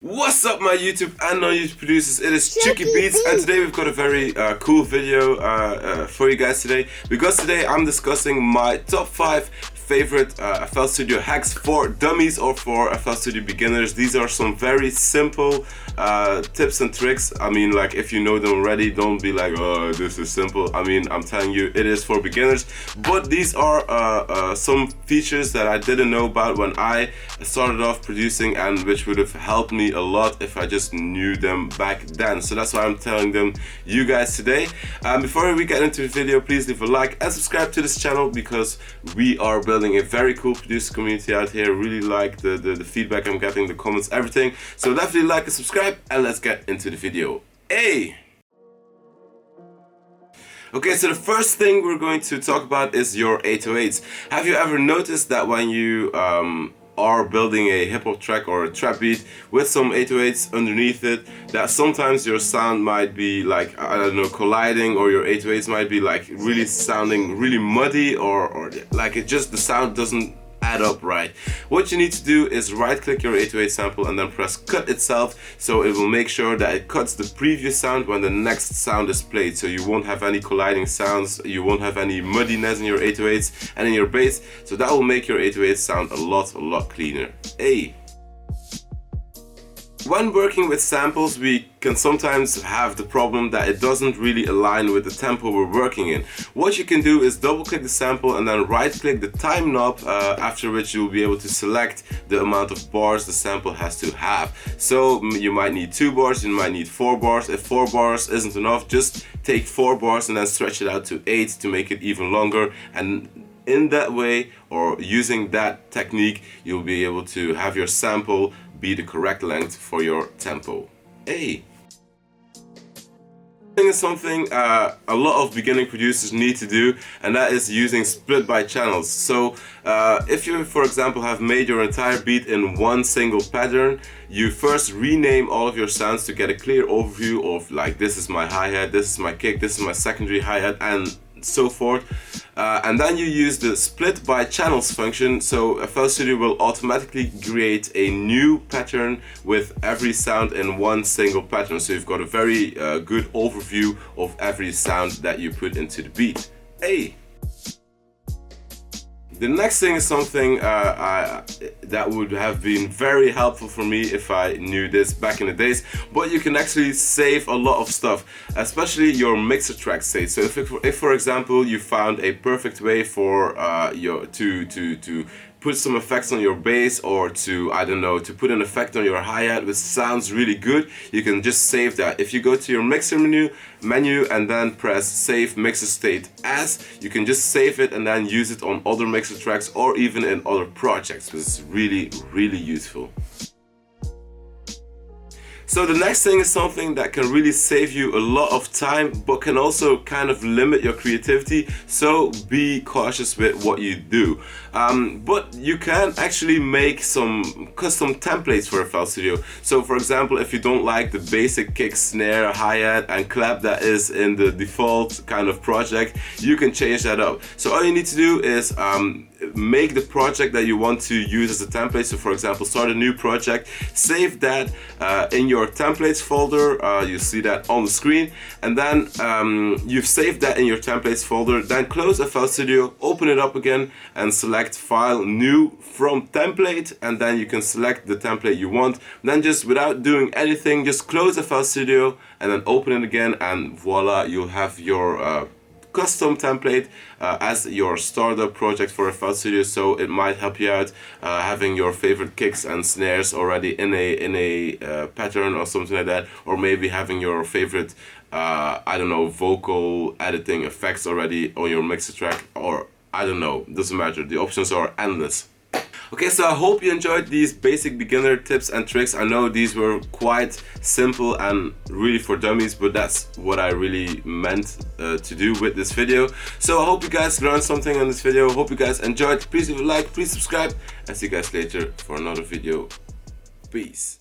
What's up my YouTube and non-YouTube producers, it is Chuki Beats, and today we've got a very cool video for you guys today, because today I'm discussing my top 5 favorite FL Studio hacks for dummies or for FL Studio beginners. These are some very simple tips and tricks. I mean, like, if you know them already, don't be like, oh, this is simple. I mean, I'm telling you, it is for beginners, but these are some features that I didn't know about when I started off producing, and which would have helped me a lot if I just knew them back then. So that's why I'm telling them you guys today. Before we get into the video, please leave a like and subscribe to this channel, because we are building a very cool producer community out here. Really like the feedback I'm getting, the comments, everything. So definitely like and subscribe, and let's get into the video. Hey! Okay, so the first thing we're going to talk about is your 808s. Have you ever noticed that when you are building a hip-hop track or a trap beat with some 808s underneath it, that sometimes your sound might be like, I don't know, colliding, or your 808s might be like really sounding really muddy, or like it just, the sound doesn't add up right? What you need to do is right click your 808 sample and then press cut itself, so it will make sure that it cuts the previous sound when the next sound is played, so you won't have any colliding sounds, you won't have any muddiness in your 808s and in your bass, so that will make your 808 sound a lot cleaner. Hey! When working with samples, we can sometimes have the problem that it doesn't really align with the tempo we're working in. What you can do is double click the sample and then right click the time knob, after which you'll be able to select the amount of bars the sample has to have. So you might need 2 bars, you might need 4 bars. If 4 bars isn't enough, just take 4 bars and then stretch it out to 8 to make it even longer, and in that way, or using that technique, you'll be able to have your sample be the correct length for your tempo. Hey! Is something a lot of beginning producers need to do, and that is using split by channels. So if you, for example, have made your entire beat in one single pattern, you first rename all of your sounds to get a clear overview of, like, this is my hi-hat, this is my kick, this is my secondary hi-hat, and so forth. And then you use the split by channels function, so FL Studio will automatically create a new pattern with every sound in one single pattern, so you've got a very good overview of every sound that you put into the beat. Hey! The next thing is something that would have been very helpful for me if I knew this back in the days, but you can actually save a lot of stuff, especially your mixer track state. So if for example you found a perfect way for to put some effects on your bass, or to, I don't know, to put an effect on your hi-hat which sounds really good, you can just save that. If you go to your mixer menu and then press save mixer state as, you can just save it and then use it on other mixer tracks or even in other projects, which is really useful. So the next thing is something that can really save you a lot of time, but can also kind of limit your creativity, so be cautious with what you do. But you can actually make some custom templates for FL Studio. So for example, if you don't like the basic kick, snare, hi-hat and clap that is in the default kind of project, you can change that up. So all you need to do is make the project that you want to use as a template. So for example, start a new project, save that in your templates folder, you see that on the screen, and then you've saved that in your templates folder. Then close FL Studio, open it up again and select file new from template, and then you can select the template you want. Then just without doing anything, just close FL Studio and then open it again, and voila, you'll have your custom template as your startup project for FL Studio. So it might help you out having your favorite kicks and snares already in a pattern or something like that, or maybe having your favorite I don't know, vocal editing effects already on your mixer track, or I don't know, doesn't matter, the options are endless. Okay, so I hope you enjoyed these basic beginner tips and tricks. I know these were quite simple and really for dummies, but that's what I really meant to do with this video. So I hope you guys learned something on this video. Hope you guys enjoyed. Please leave a like, please subscribe, and see you guys later for another video. Peace.